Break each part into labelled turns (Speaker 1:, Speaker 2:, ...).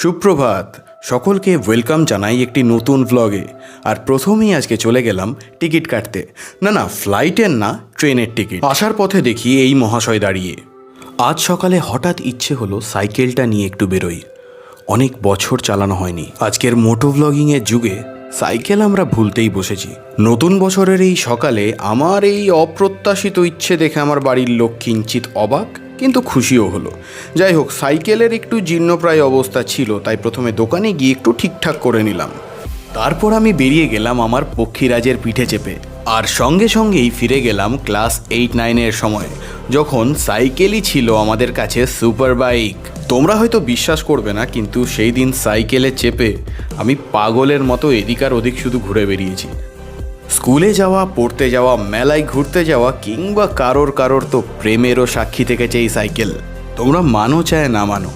Speaker 1: সুপ্রভাত, সকলকে ওয়েলকাম জানাই একটি নতুন ভ্লগে। আর প্রথমেই আজকে চলে গেলাম টিকিট কাটতে। না, ফ্লাইটের না, ট্রেনের টিকিট। আসার পথে দেখি এই মহাশয় দাঁড়িয়ে। আজ সকালে হঠাৎ ইচ্ছে হলো সাইকেলটা নিয়ে একটু বেরোই। অনেক বছর চালানো হয়নি। আজকের মোটো ভ্লগিংয়ের যুগে সাইকেল আমরা ভুলতেই বসেছি। নতুন বছরের এই সকালে আমার এই অপ্রত্যাশিত ইচ্ছে দেখে আমার বাড়ির লোক কিঞ্চিত অবাক, কিন্তু খুশিও হলো। যাই হোক, সাইকেলের একটু জীর্ণপ্রায় অবস্থা ছিল, তাই প্রথমে দোকানে গিয়ে একটু ঠিকঠাক করে নিলাম। তারপর আমি বেরিয়ে গেলাম আমার পক্ষীরাজের পিঠে চেপে। আর সঙ্গে সঙ্গেই ফিরে গেলাম ক্লাস 8-9-এর সময়, যখন সাইকেলই ছিল আমাদের কাছে সুপার বাইক। তোমরা হয়তো বিশ্বাস করবে না, কিন্তু সেই দিন সাইকেলে চেপে আমি পাগলের মতো এদিক আর ওদিক শুধু ঘুরে বেরিয়েছি। স্কুলে যাওয়া, পড়তে যাওয়া, মেলায় ঘুরতে যাওয়া, কিংবা কারোর তো প্রেমেরও সাক্ষী থেকেছে এই সাইকেল। তোমরা মানো চায় না মানো,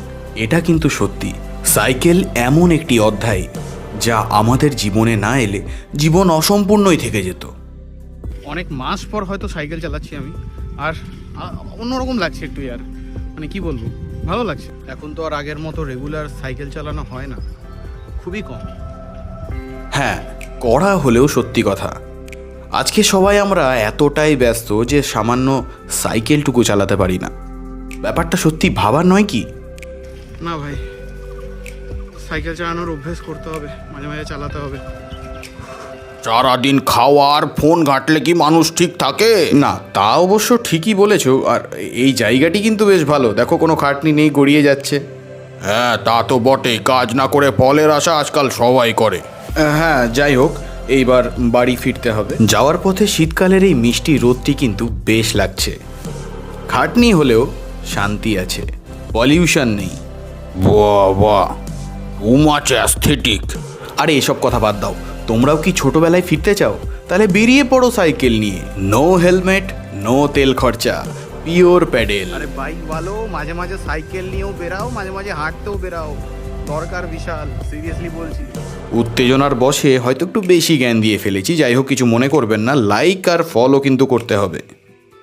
Speaker 1: এটা কিন্তু সত্যি। সাইকেল এমন একটি অধ্যায় যা আমাদের জীবনে না এলে জীবন অসম্পূর্ণই থেকে যেত।
Speaker 2: অনেক মাস পর হয়তো সাইকেল চালাচ্ছি আমি, আর অন্যরকম লাগছে একটু। আর মানে কি বলবো, ভালো লাগছে। এখন তো আর আগের মতো রেগুলার সাইকেল চালানো হয় না, খুবই কম।
Speaker 1: হ্যাঁ, কড়া হলেও সত্যি কথা। আজকে সবাই আমরা এতটাই ব্যস্ত যে সামান্য সাইকেলটুকু চালাতে পারি না। ব্যাপারটা সত্যি ভাবার নয় কি?
Speaker 2: না ভাই, সাইকেল চালানোর অভ্যেস করতে হবে, মাঝে মাঝে চালাতে হবে।
Speaker 1: সারাদিন খাওয়ার ফোন ঘাঁটলে কি মানুষ ঠিক থাকে? না, তা অবশ্য ঠিকই বলেছো। আর এই জায়গাটি কিন্তু বেশ ভালো, দেখো কোনো খাটনি নেই, গড়িয়ে যাচ্ছে।
Speaker 3: হ্যাঁ, তা তো বটেই। কাজ না করে ফলের আশা আজকাল সবাই করে।
Speaker 1: হ্যাঁ, যাই হোক, এইবার বাড়ি ফিরতে হবে। যাওয়ার পথে শীতকালের এই মিষ্টি রোদটি কিন্তু বেশ লাগছে। খাটনি হলেও শান্তি আছে, পলিউশন নেই।
Speaker 3: বাহ, টু মাচ অ্যাস্থেটিক।
Speaker 1: আরে এসব কথা বাদ দাও, তোমরাও কি ছোটবেলায় ফিরতে চাও? তাহলে বেরিয়ে পড়ো সাইকেল নিয়ে। নো হেলমেট, নো তেল খরচা, পিওর প্যাডেল।
Speaker 2: আরে বাইক ভালো, মাঝে মাঝে সাইকেল নিয়েও বেরাও, মাঝে মাঝে হাঁটতেও বেরাও, দরকার বিশাল, সিরিয়াসলি বলছি।
Speaker 1: উত্তেজনার বশে হয়তো একটু বেশি জ্ঞান দিয়ে ফেলেছি। যাই হোক, কিছু মনে করবেন না, লাইক আর ফলো কিন্তু করতে হবে।